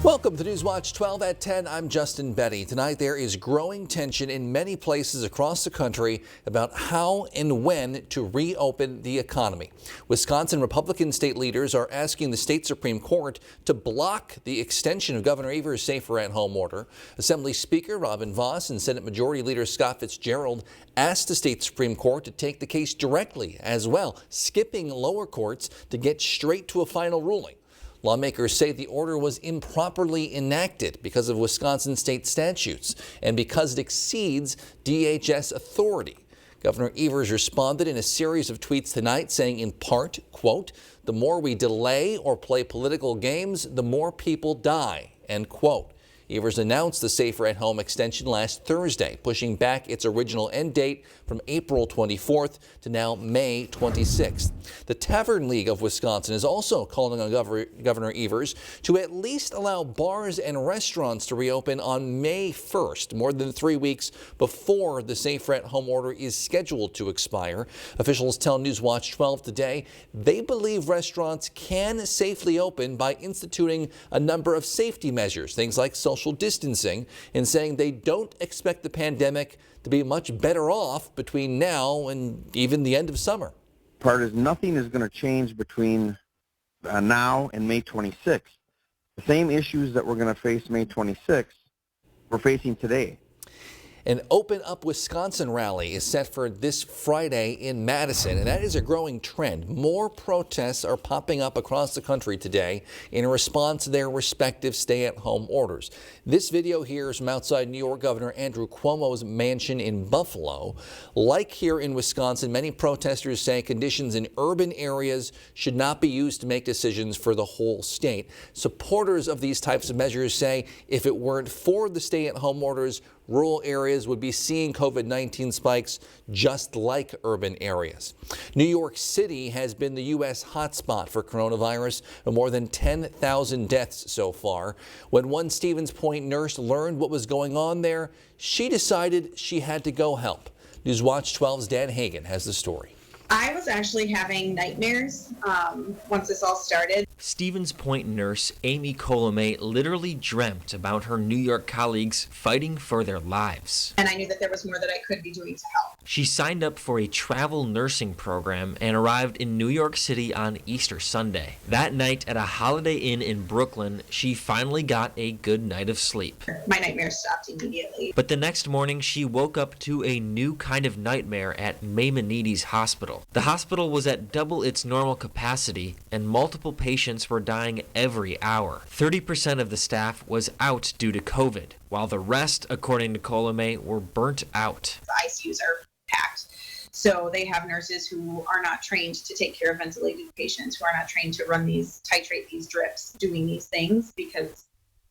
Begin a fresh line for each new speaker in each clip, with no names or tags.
Welcome to Newswatch 12 at 10. I'm Justin Betty. Tonight there is growing tension in many places across the country about how and when to reopen the economy. Wisconsin Republican state leaders are asking the state Supreme Court to block the extension of Governor Evers' safer at home order. Assembly Speaker Robin Vos and Senate Majority Leader Scott Fitzgerald asked the state Supreme Court to take the case directly as well, skipping lower courts to get straight to a final ruling. Lawmakers say the order was improperly enacted because of Wisconsin state statutes and because it exceeds DHS authority. Governor Evers responded in a series of tweets tonight saying in part, quote, "The more we delay or play political games, the more people die," end quote. Evers announced the safer at home extension last Thursday, pushing back its original end date from April 24th to now May 26th. The Tavern League of Wisconsin is also calling on Governor Evers to at least allow bars and restaurants to reopen on May 1st, more than 3 weeks before the safer at home order is scheduled to expire. Officials tell Newswatch 12 today they believe restaurants can safely open by instituting a number of safety measures, things like social distancing, and saying they don't expect the pandemic to be much better off between now and even the end of summer.
Part is nothing is going to change between now and May 26th. The same issues that we're going to face May 26th, we're facing today.
An Open Up Wisconsin rally is set for this Friday in Madison, and that is a growing trend. More protests are popping up across the country today in response to their respective stay-at-home orders. This video here is from outside New York Governor Andrew Cuomo's mansion in Buffalo. Like here in Wisconsin, many protesters say conditions in urban areas should not be used to make decisions for the whole state. Supporters of these types of measures say if it weren't for the stay-at-home orders, rural areas would be seeing COVID-19 spikes just like urban areas. New York City has been the U.S. hotspot for coronavirus, with more than 10,000 deaths so far. When one Stevens Point nurse learned what was going on there, she decided she had to go help. Newswatch 12's Dan Hagan has the story.
I was actually having nightmares once this all started.
Stevens Point nurse Amy Colomay literally dreamt about her New York colleagues fighting for their lives.
And I knew that there was more that I could be doing to help.
She signed up for a travel nursing program and arrived in New York City on Easter Sunday. That night at a Holiday Inn in Brooklyn, she finally got a good night of sleep.
My nightmares stopped immediately.
But the next morning, she woke up to a new kind of nightmare at Maimonides Hospital. The hospital was at double its normal capacity, and multiple patients were dying every hour. 30% of the staff was out due to COVID, while the rest, according to Colomay, were burnt out.
The ICUs are packed, so they have nurses who are not trained to take care of ventilated patients, who are not trained to titrate these drips, doing these things because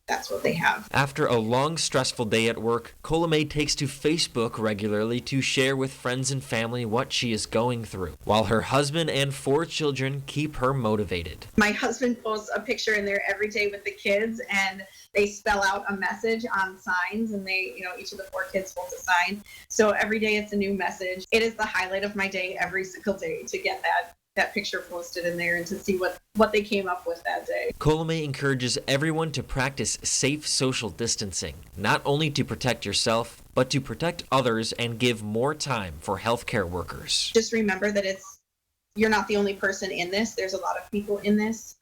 that's what they have.
After a long, stressful day at work, Colomay takes to Facebook regularly to share with friends and family what she is going through, while her husband and 4 children keep her motivated.
My husband posts a picture in there every day with the kids, and they spell out a message on signs, and each of the 4 kids holds a sign. So every day it's a new message. It is the highlight of my day every single day to get that picture posted in there and to see what they came up with that day.
Colomay encourages everyone to practice safe social distancing, not only to protect yourself, but to protect others and give more time for healthcare workers.
Just remember that you're not the only person in this. There's a lot of people in this,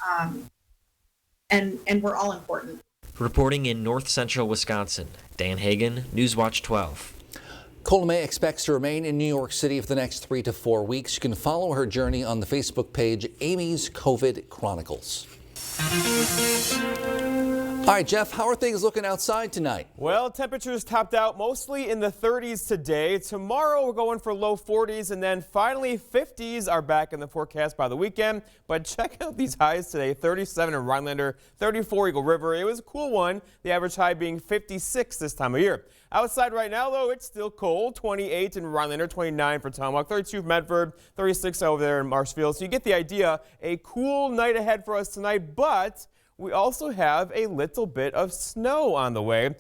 and we're all important.
Reporting in north central Wisconsin, Dan Hagan, Newswatch 12.
Colomay expects to remain in New York City for the next 3 to 4 weeks. You can follow her journey on the Facebook page, Amy's COVID Chronicles. All right, Jeff, how are things looking outside tonight?
Well, temperatures topped out mostly in the 30s today. Tomorrow we're going for low 40s, and then finally 50s are back in the forecast by the weekend. But check out these highs today, 37 in Rhinelander, 34 Eagle River. It was a cool one, the average high being 56 this time of year. Outside right now, though, it's still cold, 28 in Rhinelander, 29 for Tomahawk, 32 for Medford, 36 over there in Marshfield. So you get the idea, a cool night ahead for us tonight, but we also have a little bit of snow on the way.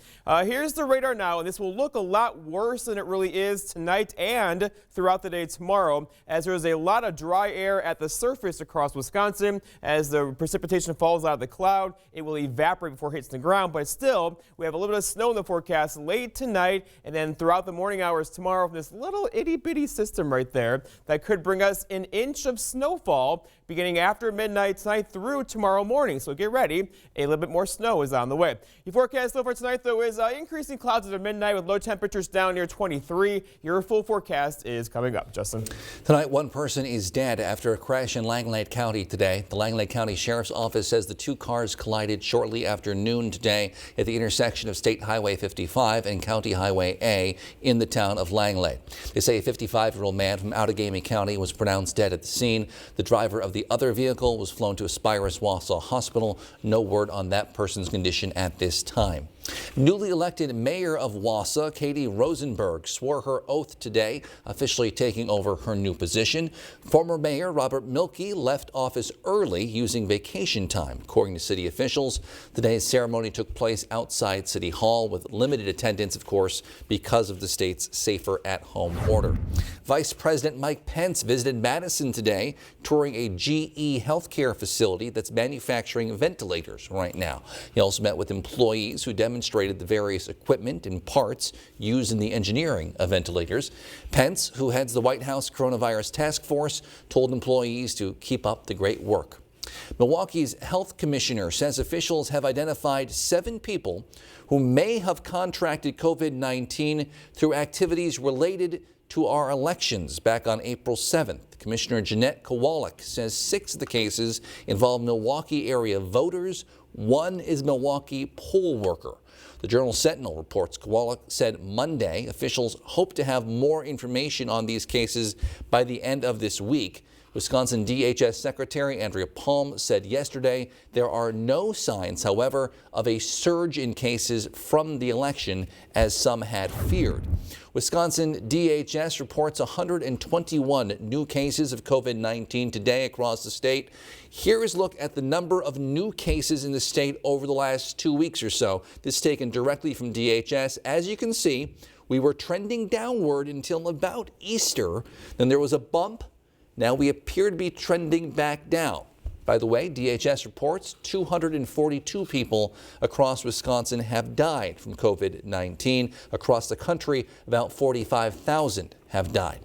Here's the radar now, and this will look a lot worse than it really is tonight and throughout the day tomorrow, as there's a lot of dry air at the surface across Wisconsin. As the precipitation falls out of the cloud, it will evaporate before it hits the ground, but still, we have a little bit of snow in the forecast late tonight and then throughout the morning hours tomorrow from this little itty-bitty system right there that could bring us an inch of snowfall beginning after midnight tonight through tomorrow morning. So get ready. A little bit more snow is on the way. Your forecast though for tonight though is increasing clouds after midnight with low temperatures down near 23. Your full forecast is coming up. Justin.
Tonight, one person is dead after a crash in Langlade County today. The Langlade County Sheriff's Office says the two cars collided shortly after noon today at the intersection of State Highway 55 and County Highway A in the town of Langlade. They say a 55-year-old man from Outagamie County was pronounced dead at the scene. The driver of the other vehicle was flown to Aspirus-Wausau Hospital. No word on that person's condition at this time. Newly elected mayor of Wausau, Katie Rosenberg, swore her oath today, officially taking over her new position. Former mayor Robert Milkey left office early using vacation time, according to city officials. Today's ceremony took place outside City Hall with limited attendance, of course, because of the state's safer at home order. Vice President Mike Pence visited Madison today, touring a GE healthcare facility that's manufacturing ventilators right now. He also met with employees who demonstrated the various equipment and parts used in the engineering of ventilators. Pence, who heads the White House Coronavirus Task Force, told employees to keep up the great work. Milwaukee's health commissioner says officials have identified 7 people who may have contracted COVID-19 through activities related to our elections back on April 7th. Commissioner Jeanette Kowalik says 6 of the cases involve Milwaukee area voters. 1 is Milwaukee poll worker. The Journal Sentinel reports Kowalik said Monday officials hope to have more information on these cases by the end of this week. Wisconsin DHS Secretary Andrea Palm said yesterday there are no signs, however, of a surge in cases from the election as some had feared. Wisconsin DHS reports 121 new cases of COVID-19 today across the state. Here is a look at the number of new cases in the state over the last 2 weeks or so. This is taken directly from DHS. As you can see, we were trending downward until about Easter. Then there was a bump. Now we appear to be trending back down. By the way, DHS reports 242 people across Wisconsin have died from COVID-19. Across the country, about 45,000 have died.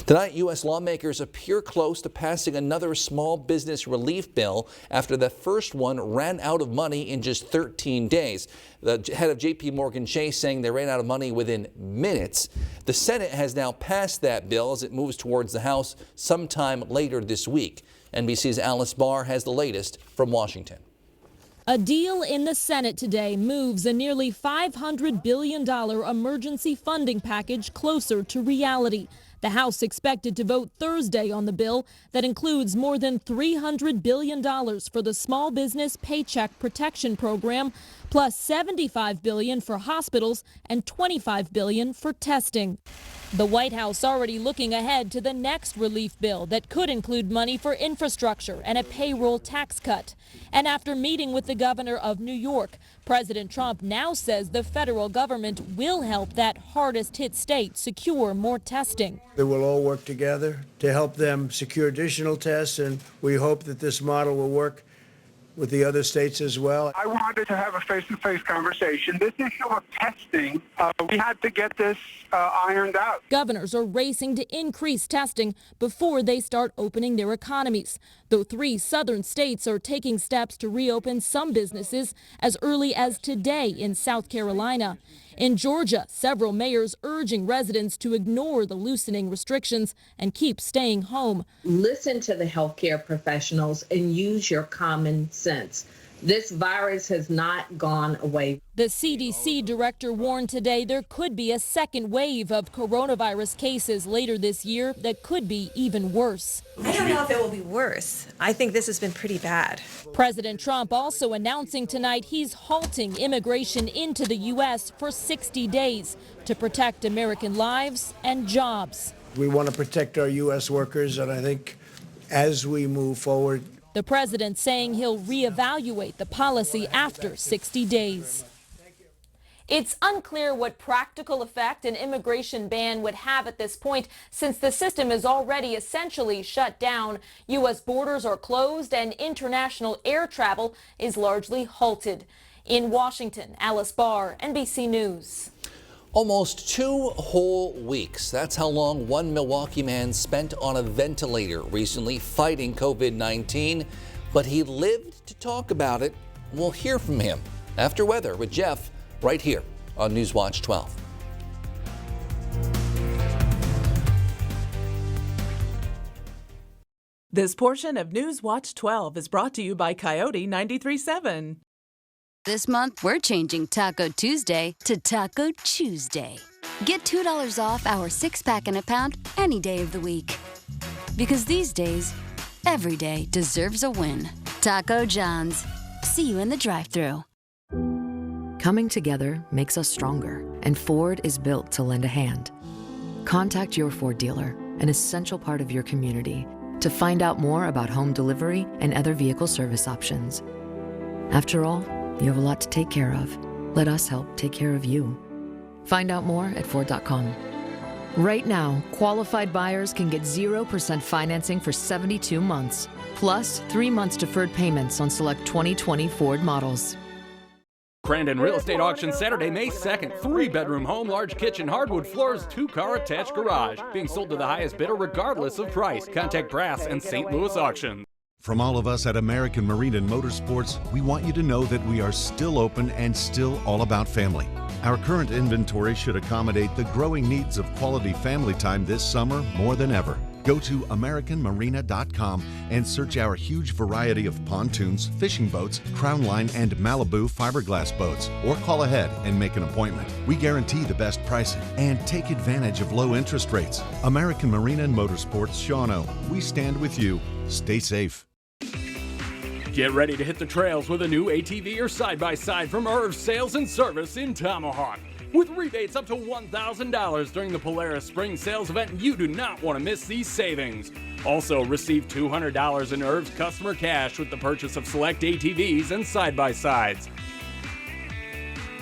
Tonight, U.S. lawmakers appear close to passing another small business relief bill after the first one ran out of money in just 13 days. The head of J.P. Morgan Chase saying they ran out of money within minutes. The Senate has now passed that bill as it moves towards the House sometime later this week. NBC's Alice Barr has the latest from Washington.
A deal in the Senate today moves a nearly $500 billion emergency funding package closer to reality. The House expected to vote Thursday on the bill that includes more than $300 billion for the Small Business Paycheck Protection Program, plus $75 billion for hospitals and $25 billion for testing. The White House already looking ahead to the next relief bill that could include money for infrastructure and a payroll tax cut. And after meeting with the governor of New York, President Trump now says the federal government will help that hardest hit state secure more testing.
They will all work together to help them secure additional tests, and we hope that this model will work with the other states as well.
I wanted to have a face-to-face conversation. This issue of testing, we had to get this ironed out.
Governors are racing to increase testing before they start opening their economies, though 3 southern states are taking steps to reopen some businesses as early as today in South Carolina. In Georgia, several mayors urging residents to ignore the loosening restrictions and keep staying home.
Listen to the healthcare professionals and use your common sense. This virus has not gone away.
The CDC director warned today there could be a second wave of coronavirus cases later this year that could be even worse.
I don't know if it will be worse. I think this has been pretty bad.
President Trump also announcing tonight he's halting immigration into the U.S. for 60 days to protect American lives and jobs.
We want to protect our U.S. workers, and I think as we move forward,
The president saying he'll reevaluate the policy after 60 days. It's unclear what practical effect an immigration ban would have at this point, since the system is already essentially shut down. U.S. borders are closed and international air travel is largely halted. In Washington, Alice Barr, NBC News.
Almost 2 whole weeks. That's how long one Milwaukee man spent on a ventilator recently fighting COVID-19. But he lived to talk about it. We'll hear from him after weather with Jeff right here on Newswatch 12.
This portion of Newswatch 12 is brought to you by Coyote 93.7.
This month, we're changing Taco Tuesday to Taco Tuesday. Get $2 off our 6-pack and a pound any day of the week. Because these days, every day deserves a win. Taco John's. See you in the drive-thru.
Coming together makes us stronger, and Ford is built to lend a hand. Contact your Ford dealer, an essential part of your community, to find out more about home delivery and other vehicle service options. After all, you have a lot to take care of. Let us help take care of you. Find out more at Ford.com. Right now, qualified buyers can get 0% financing for 72 months, plus 3 months deferred payments on select 2020 Ford models.
Crandon Real Estate Auction Saturday, May 2nd. 3-bedroom home, large kitchen, hardwood floors, 2-car attached garage. Being sold to the highest bidder regardless of price. Contact Brass and St. Louis Auction.
From all of us at American Marine and Motorsports, we want you to know that we are still open and still all about family. Our current inventory should accommodate the growing needs of quality family time this summer more than ever. Go to AmericanMarina.com and search our huge variety of pontoons, fishing boats, Crown Line, and Malibu fiberglass boats, or call ahead and make an appointment. We guarantee the best pricing and take advantage of low interest rates. American Marina and Motorsports, Shawano. We stand with you. Stay safe.
Get ready to hit the trails with a new ATV or side-by-side from Irv's Sales and Service in Tomahawk. With rebates up to $1,000 during the Polaris Spring Sales event, you do not want to miss these savings. Also, receive $200 in Irv's customer cash with the purchase of select ATVs and side-by-sides.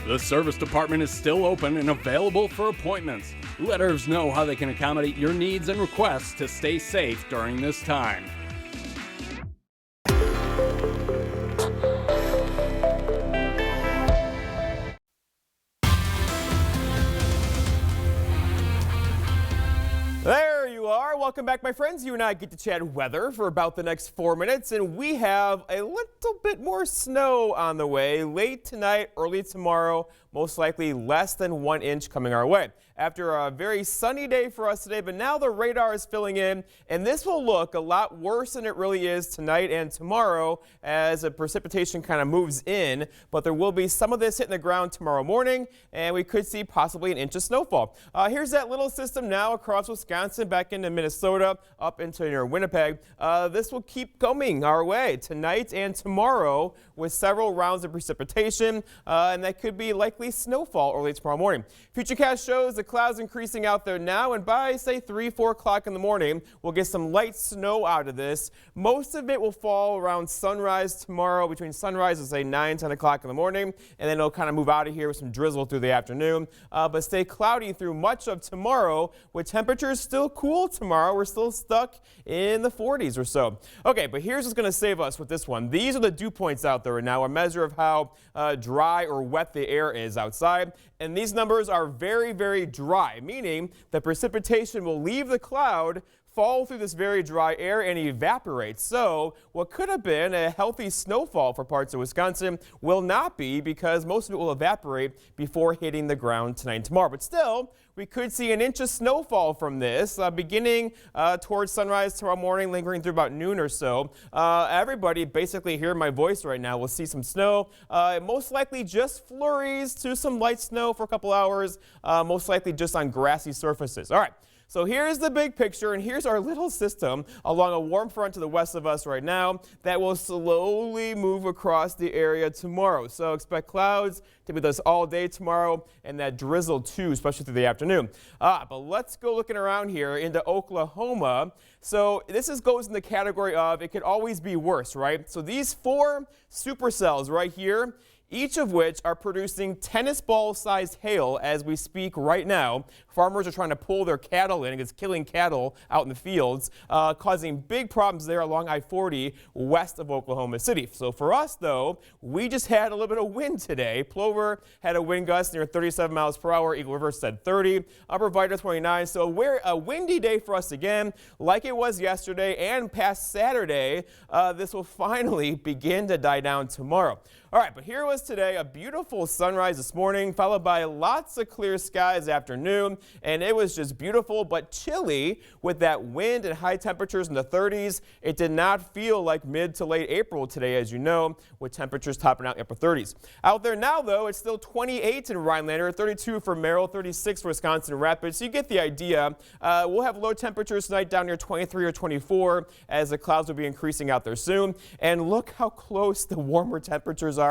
The service department is still open and available for appointments. Let Irv's know how they can accommodate your needs and requests to stay safe during this time.
There you are. Welcome back, my friends. You and I get to chat weather for about the next 4 minutes, and we have a little bit more snow on the way late tonight, early tomorrow, most likely less than 1 inch coming our way. After a very sunny day for us today, but now the radar is filling in, and this will look a lot worse than it really is tonight and tomorrow as the precipitation kind of moves in, but there will be some of this hitting the ground tomorrow morning, and we could see possibly 1 inch of snowfall. Here's that little system now across Wisconsin, back into Minnesota, up into near Winnipeg. This will keep coming our way tonight and tomorrow with several rounds of precipitation, and that could be likely snowfall early tomorrow morning. Futurecast shows the clouds increasing out there now, and by say 3-4 o'clock in the morning we'll get some light snow out of this. Most of it will fall around sunrise tomorrow, between sunrise and say 9-10 o'clock in the morning, and then it'll kind of move out of here with some drizzle through the afternoon, but stay cloudy through much of tomorrow with temperatures still cool tomorrow. We're still stuck in the 40s or so. Okay, but here's what's going to save us with this one. These are the dew points out there right now, a measure of how dry or wet the air is outside. And these numbers are very, very dry, meaning that precipitation will leave the cloud, fall through this very dry air, and evaporate. So what could have been a healthy snowfall for parts of Wisconsin will not be, because most of it will evaporate before hitting the ground tonight and tomorrow. But still, we could see 1 inch of snowfall from this, beginning towards sunrise tomorrow morning, lingering through about noon or so. Everybody basically hearing my voice right now will see some snow, most likely just flurries to some light snow for a couple hours, most likely just on grassy surfaces. All right. So here's the big picture, and here's our little system along a warm front to the west of us right now that will slowly move across the area tomorrow. So expect clouds to be with us all day tomorrow, and that drizzle too, especially through the afternoon. But let's go looking around here into Oklahoma. So this goes in the category of it could always be worse, right? So these 4 supercells right here, each of which are producing tennis ball-sized hail as we speak right now. Farmers are trying to pull their cattle in. It's killing cattle out in the fields, causing big problems there along I-40 west of Oklahoma City. So for us, though, we just had a little bit of wind today. Plover had a wind gust near 37 miles per hour. Eagle River said 30. Upper Vida 29. So a windy day for us again, like it was yesterday and past Saturday. This will finally begin to die down tomorrow. All right, but here was today, a beautiful sunrise this morning, followed by lots of clear skies afternoon, and it was just beautiful but chilly with that wind and high temperatures in the 30s. It did not feel like mid to late April today, as you know, with temperatures topping out in the upper 30s. Out there now, though, it's still 28 in Rhinelander, 32 for Merrill, 36 for Wisconsin Rapids. So you get the idea. We'll have low temperatures tonight down near 23 or 24 as the clouds will be increasing out there soon. And look how close the warmer temperatures are.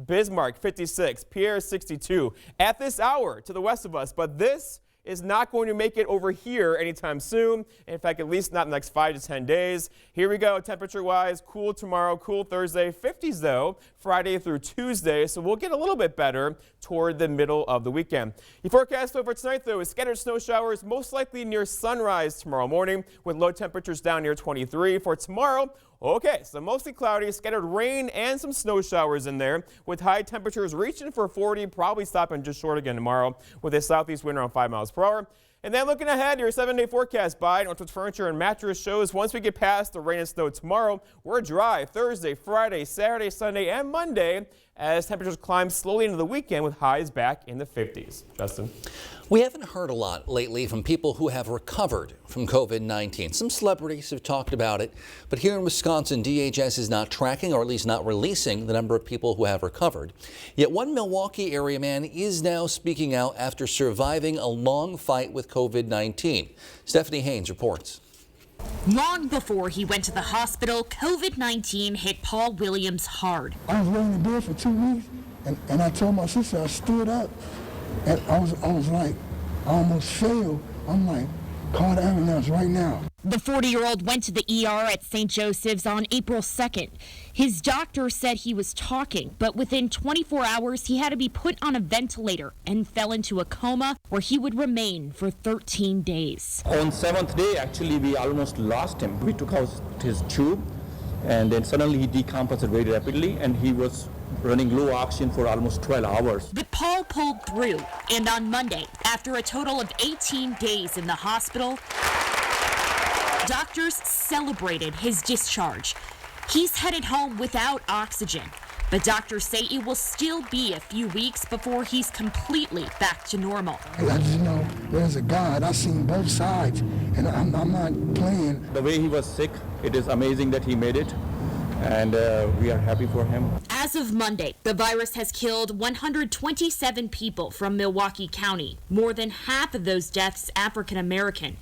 Bismarck 56, Pierre 62 at this hour to the west of us, but this is not going to make it over here anytime soon. In fact, at least not in the next 5 to 10 days. Here we go, temperature-wise, cool tomorrow, cool Thursday, 50s though, Friday through Tuesday, so we'll get a little bit better toward the middle of the weekend. The forecast over tonight, though, is scattered snow showers, most likely near sunrise tomorrow morning, with low temperatures down near 23. For tomorrow, okay, so mostly cloudy, scattered rain and some snow showers in there, with high temperatures reaching for 40, probably stopping just short again tomorrow, with a southeast wind around 5 miles per hour. And then looking ahead, your 7-day forecast by Northwoods Furniture and Mattress shows once we get past the rain and snow tomorrow, we're dry Thursday, Friday, Saturday, Sunday, and Monday as temperatures climb slowly into the weekend with highs back in the 50s. Justin?
We haven't heard a lot lately from people who have recovered from COVID-19. Some celebrities have talked about it, but here in Wisconsin, DHS is not tracking, or at least not releasing, the number of people who have recovered. Yet one Milwaukee area man is now speaking out after surviving a long fight with COVID-19. Stephanie Haynes reports.
Long before he went to the hospital, COVID-19 hit Paul Williams hard.
I was laying in bed for 2 weeks, and I told my sister, I stood up, and I was like, I almost fell. I'm like, call the ambulance right now.
The 40-year-old went to the ER at St. Joseph's on April 2nd. His doctor said he was talking, but within 24 hours, he had to be put on a ventilator and fell into a coma where he would remain for 13 days.
On 7th day, actually, we almost lost him. We took out his tube, and then suddenly he decomposed very rapidly, and he was running low oxygen for almost 12 hours.
But Paul pulled through, and on Monday, after a total of 18 days in the hospital, doctors celebrated his discharge. He's headed home without oxygen, but doctors say it will still be a few weeks before he's completely back to normal.
I just know there's a God. I've seen both sides, and I'm not playing.
The way he was sick, it is amazing that he made it, and we are happy for him.
As of Monday, the virus has killed 127 people from Milwaukee County, more than half of those deaths African American.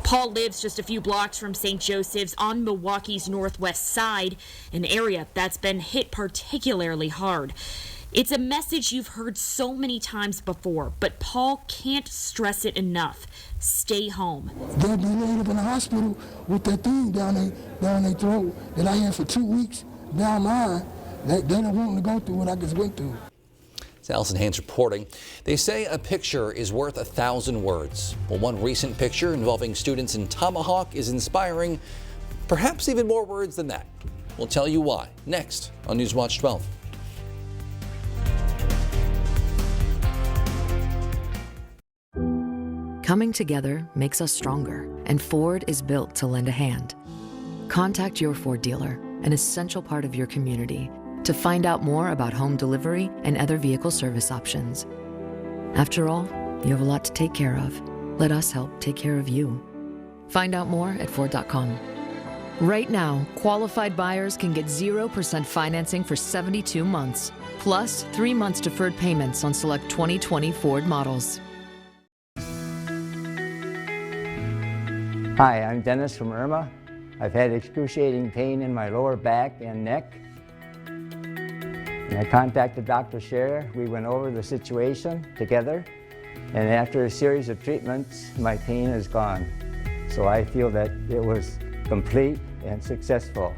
Paul lives just a few blocks from St. Joseph's on Milwaukee's northwest side, an area that's been hit particularly hard. It's a message you've heard so many times before, but Paul can't stress it enough. Stay home.
They'll be laid up in the hospital with that thing down their throat that I had for 2 weeks down mine. They don't want to go through what I just went through.
It's Allison Haynes reporting. They say a picture is worth 1,000 words. Well, one recent picture involving students in Tomahawk is inspiring perhaps even more words than that. We'll tell you why next on Newswatch 12.
Coming together makes us stronger, and Ford is built to lend a hand. Contact your Ford dealer, an essential part of your community, to find out more about home delivery and other vehicle service options. After all, you have a lot to take care of. Let us help take care of you. Find out more at Ford.com. Right now, qualified buyers can get 0% financing for 72 months, plus 3 months deferred payments on select 2020 Ford models.
Hi, I'm Dennis from Irma. I've had excruciating pain in my lower back and neck. And I contacted Dr. Scherer. We went over the situation together. And after a series of treatments, my pain is gone. So I feel that it was complete and successful.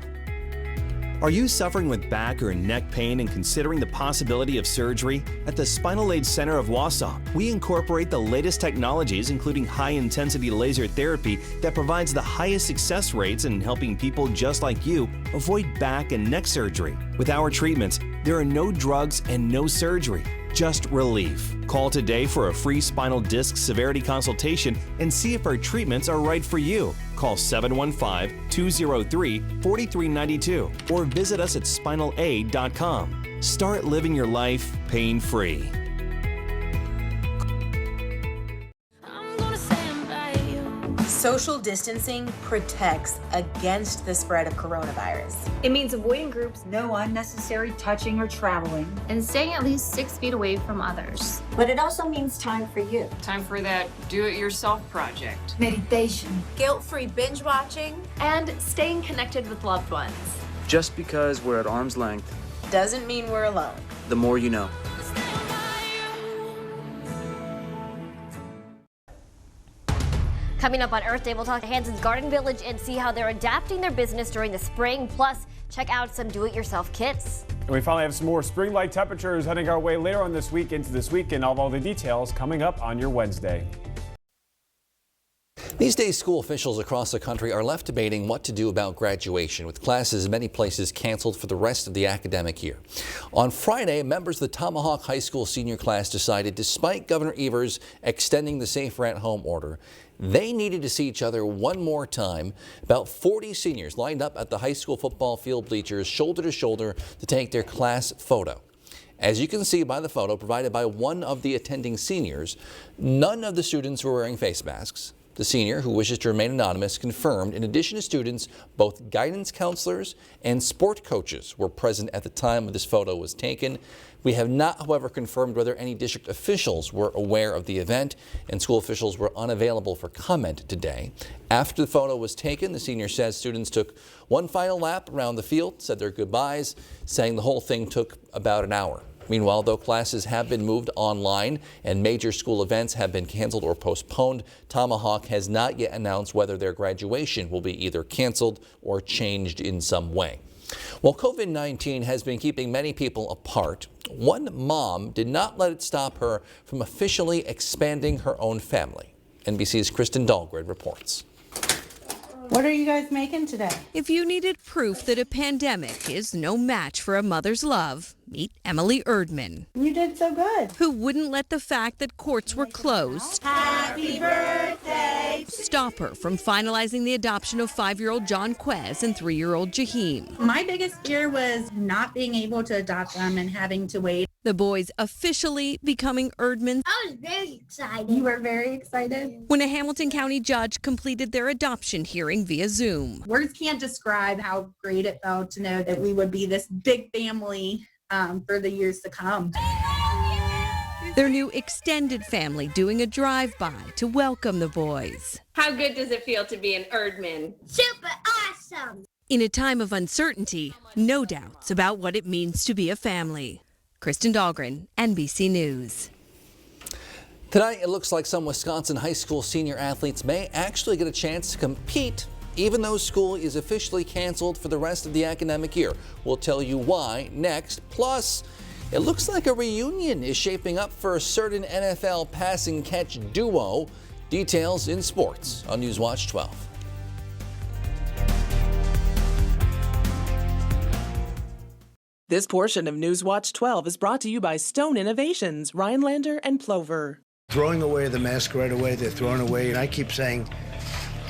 Are you suffering with back or neck pain and considering the possibility of surgery? At the Spinal Aid Center of Wausau, we incorporate the latest technologies, including high-intensity laser therapy that provides the highest success rates in helping people just like you avoid back and neck surgery. With our treatments, there are no drugs and no surgery, just relief. Call today for a free spinal disc severity consultation and see if our treatments are right for you. Call 715-203-4392 or visit us at spinalaid.com. Start living your life pain-free.
Social distancing protects against the spread of coronavirus.
It means avoiding groups, no unnecessary touching or traveling,
and staying at least 6 feet away from others.
But it also means time for you.
Time for that do-it-yourself project.
Meditation.
Guilt-free binge watching.
And staying connected with loved ones.
Just because we're at arm's length
doesn't mean we're alone.
The more you know.
Coming up on Earth Day, we'll talk to Hanson's Garden Village and see how they're adapting their business during the spring. Plus, check out some do-it-yourself kits.
And we finally have some more spring-like temperatures heading our way later on this week into this weekend. All the details coming up on your Wednesday.
These days, school officials across the country are left debating what to do about graduation, with classes in many places canceled for the rest of the academic year. On Friday, members of the Tomahawk High School senior class decided, despite Governor Evers extending the safer at home order, they needed to see each other one more time. About 40 seniors lined up at the high school football field bleachers, shoulder to shoulder, to take their class photo. As you can see by the photo provided by one of the attending seniors, none of the students were wearing face masks. The senior, who wishes to remain anonymous, confirmed in addition to students, both guidance counselors and sport coaches were present at the time this photo was taken. We have not, however, confirmed whether any district officials were aware of the event, and school officials were unavailable for comment today. After the photo was taken, the senior says students took one final lap around the field, said their goodbyes, saying the whole thing took about an hour. Meanwhile, though classes have been moved online and major school events have been canceled or postponed, Tomahawk has not yet announced whether their graduation will be either canceled or changed in some way. While COVID-19 has been keeping many people apart, one mom did not let it stop her from officially expanding her own family. NBC's Kristen Dahlgren reports.
What are you guys making today?
If you needed proof that a pandemic is no match for a mother's love, meet Emily Erdman.
You did so good.
Who wouldn't let the fact that courts were closed
Happy birthday
stop her from finalizing the adoption of 5-year-old John Quez and 3-year-old Jaheim.
My biggest fear was not being able to adopt them and having to wait.
The boys officially becoming Erdman.
I was very excited. You were very excited?
When a Hamilton County judge completed their adoption hearing via Zoom.
Words can't describe how great it felt to know that we would be this big family for the years to come.
Their new extended family doing a drive-by to welcome the boys.
How good does it feel to be an Erdman?
Super awesome!
In a time of uncertainty, no doubts about what it means to be a family. Kristen Dahlgren, NBC News.
Tonight, it looks like some Wisconsin high school senior athletes may actually get a chance to compete, even though school is officially canceled for the rest of the academic year. We'll tell you why next. Plus, it looks like a reunion is shaping up for a certain NFL passing catch duo. Details in sports on Newswatch 12.
This portion of Newswatch 12 is brought to you by Stone Innovations, Rhinelander and Plover.
Throwing away the mask right away, they're thrown away, and I keep saying,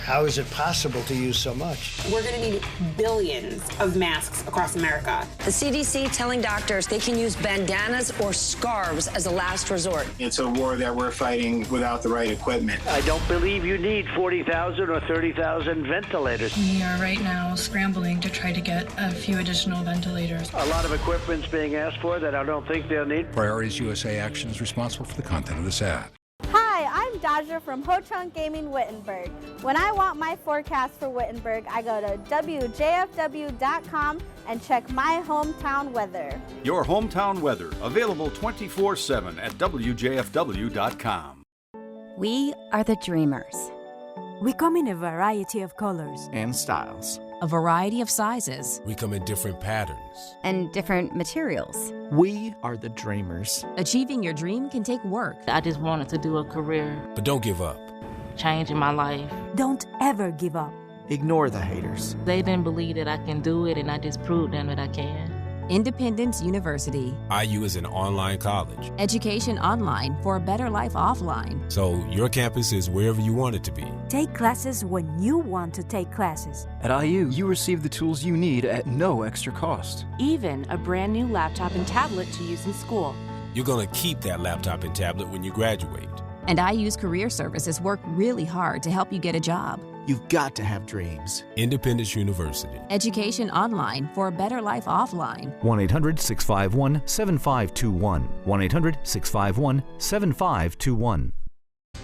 how is it possible to use so much?
We're going to need billions of masks across America.
The CDC telling doctors they can use bandanas or scarves as a last resort.
It's a war that we're fighting without the right equipment.
I don't believe you need 40,000 or 30,000 ventilators.
We are right now scrambling to try to get a few additional ventilators.
A lot of equipment's being asked for that I don't think they'll need.
Priorities USA Action is responsible for the content of this ad.
Hi, I'm Dr.
Audra from Ho-Chunk Gaming Wittenberg. When I want my forecast for Wittenberg, I go to WJFW.com and check my hometown weather.
Your hometown weather, available 24/7 at WJFW.com.
We are the dreamers.
We come in a variety of colors
and styles,
a variety of sizes.
We come in different patterns
and different materials.
We are the dreamers.
Achieving your dream can take work.
I just wanted to do a career.
But don't give up.
Changing my life.
Don't ever give up.
Ignore the haters.
They didn't believe that I can do it, and I just proved them that I can.
Independence University.
IU is an online college.
Education online for a better life offline.
So your campus is wherever you want it to be.
Take classes when you want to take classes.
At IU, you receive the tools you need at no extra cost.
Even a brand new laptop and tablet to use in school.
You're going to keep that laptop and tablet when you graduate.
And IU's career services work really hard to help you get a job.
You've got to have dreams.
Independence University.
Education online for a better life offline.
1-800-651-7521. 1-800-651-7521.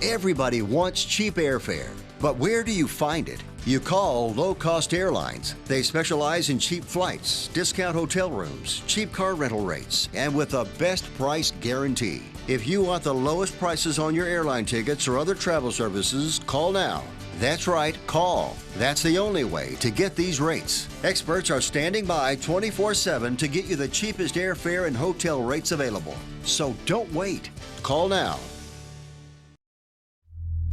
Everybody wants cheap airfare, but where do you find it? You call Low Cost Airlines. They specialize in cheap flights, discount hotel rooms, cheap car rental rates, and with a best price guarantee. If you want the lowest prices on your airline tickets or other travel services, call now. That's right, call. That's the only way to get these rates. Experts are standing by 24/7 to get you the cheapest airfare and hotel rates available. So don't wait. Call now.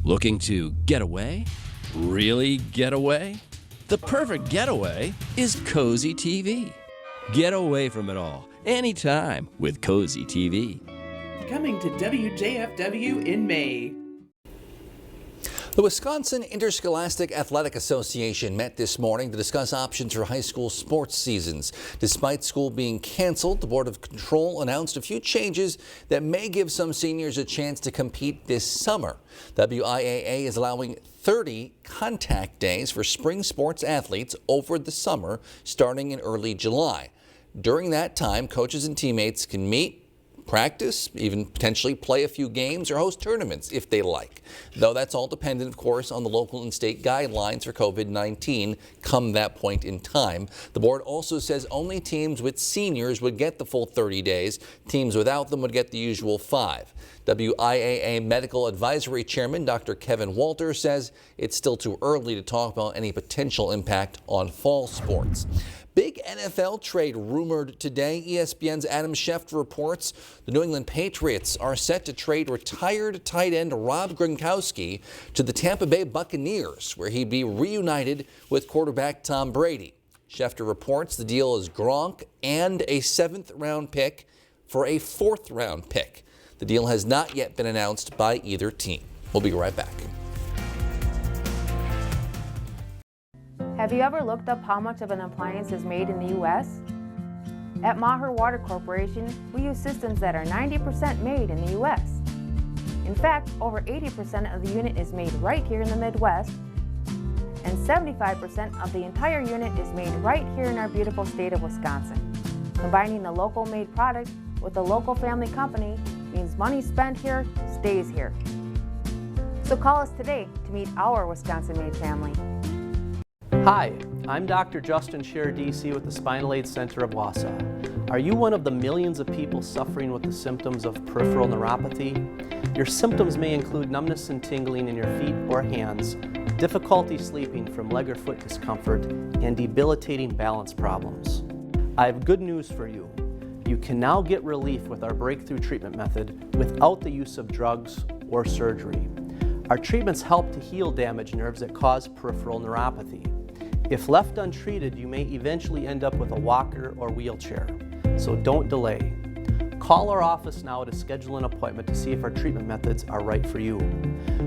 Looking to get away? Really get away? The perfect getaway is Cozy TV. Get away from it all, anytime with Cozy TV.
Coming to WJFW in May.
The Wisconsin Interscholastic Athletic Association met this morning to discuss options for high school sports seasons. Despite school being canceled, the Board of Control announced a few changes that may give some seniors a chance to compete this summer. WIAA is allowing 30 contact days for spring sports athletes over the summer, starting in early July. During that time, coaches and teammates can meet, practice, even potentially play a few games or host tournaments if they like. Though that's all dependent, of course, on the local and state guidelines for COVID-19 come that point in time. The board also says only teams with seniors would get the full 30 days. Teams without them would get the usual 5. WIAA Medical Advisory Chairman Dr. Kevin Walter says it's still too early to talk about any potential impact on fall sports. Big NFL trade rumored today. ESPN's Adam Schefter reports the New England Patriots are set to trade retired tight end Rob Gronkowski to the Tampa Bay Buccaneers, where he'd be reunited with quarterback Tom Brady. Schefter reports the deal is Gronk and a 7th-round pick for a 4th-round pick. The deal has not yet been announced by either team. We'll be right back.
Have you ever looked up how much of an appliance is made in the U.S.? At Maher Water Corporation, we use systems that are 90% made in the U.S. In fact, over 80% of the unit is made right here in the Midwest, and 75% of the entire unit is made right here in our beautiful state of Wisconsin. Combining the local made product with a local family company means money spent here stays here. So call us today to meet our Wisconsin-made family.
Hi, I'm Dr. Justin Scher, DC with the Spinal Aid Center of Wausau. Are you one of the millions of people suffering with the symptoms of peripheral neuropathy? Your symptoms may include numbness and tingling in your feet or hands, difficulty sleeping from leg or foot discomfort, and debilitating balance problems. I have good news for you. You can now get relief with our breakthrough treatment method without the use of drugs or surgery. Our treatments help to heal damaged nerves that cause peripheral neuropathy. If left untreated, you may eventually end up with a walker or wheelchair, so don't delay. Call our office now to schedule an appointment to see if our treatment methods are right for you.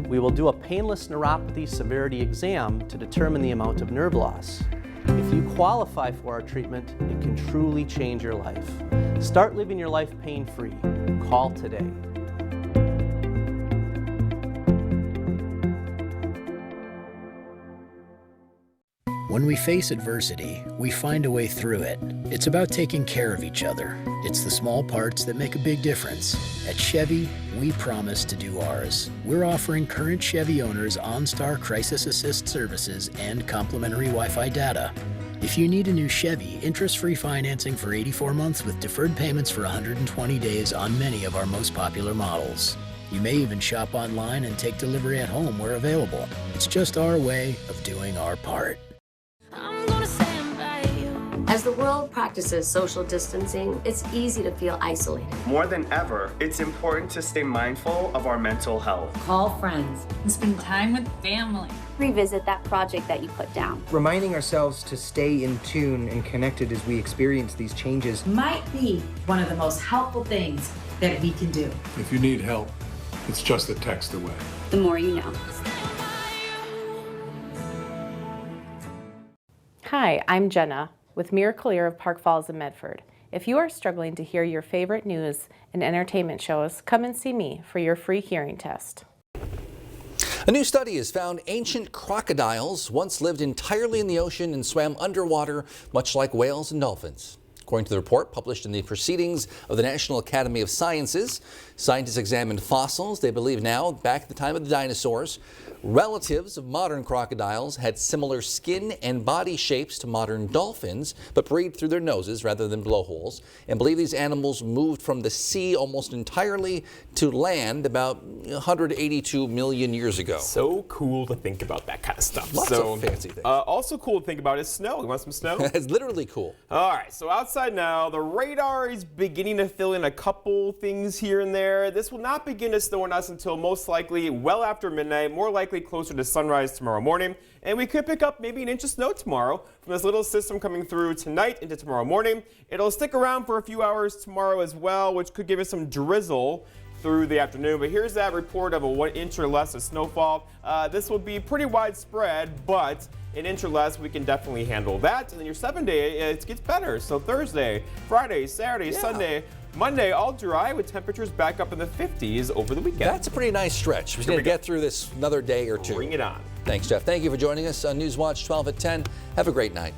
We will do a painless neuropathy severity exam to determine the amount of nerve loss. If you qualify for our treatment, it can truly change your life. Start living your life pain-free. Call today.
When we face adversity, we find a way through it. It's about taking care of each other. It's the small parts that make a big difference. At Chevy, we promise to do ours. We're offering current Chevy owners OnStar Crisis Assist services and complimentary Wi-Fi data. If you need a new Chevy, interest-free financing for 84 months with deferred payments for 120 days on many of our most popular models. You may even shop online and take delivery at home where available. It's just our way of doing our part.
As the world practices social distancing, it's easy to feel isolated.
More than ever, it's important to stay mindful of our mental health.
Call friends.
And spend time with family.
Revisit that project that you put down.
Reminding ourselves to stay in tune and connected as we experience these changes
might be one of the most helpful things that we can do.
If you need help, it's just a text away.
The more you know.
Hi, I'm Jenna with Miracle-Ear of Park Falls and Medford. If you are struggling to hear your favorite news and entertainment shows, come and see me for your free hearing test.
A new study has found ancient crocodiles once lived entirely in the ocean and swam underwater, much like whales and dolphins. According to the report published in the Proceedings of the National Academy of Sciences, scientists examined fossils they believe now, back at the time of the dinosaurs. Relatives of modern crocodiles had similar skin and body shapes to modern dolphins, but breathed through their noses rather than blowholes, and believe these animals moved from the sea almost entirely to land about 182 million years ago.
So cool to think about that kind of stuff.
Lots of fancy things.
Also cool to think about is snow. You want some snow?
It's literally cool.
All right, so outside now, the radar is beginning to fill in a couple things here and there. This will not begin to snow on us until most likely well after midnight, more likely closer to sunrise tomorrow morning, and we could pick up maybe an inch of snow tomorrow from this little system coming through tonight into tomorrow morning. It'll stick around for a few hours tomorrow as well, which could give us some drizzle through the afternoon. But here's that report of a 1 inch or less of snowfall. This will be pretty widespread, but an inch or less, we can definitely handle that. And then your 7-day, it gets better. So Thursday, Friday, Saturday, Sunday, Monday, all dry with temperatures back up in the 50s over the weekend.
That's a pretty nice stretch. We're going to get through this another day or two.
Bring it on.
Thanks, Jeff. Thank you for joining us on Newswatch 12 at 10. Have a great night.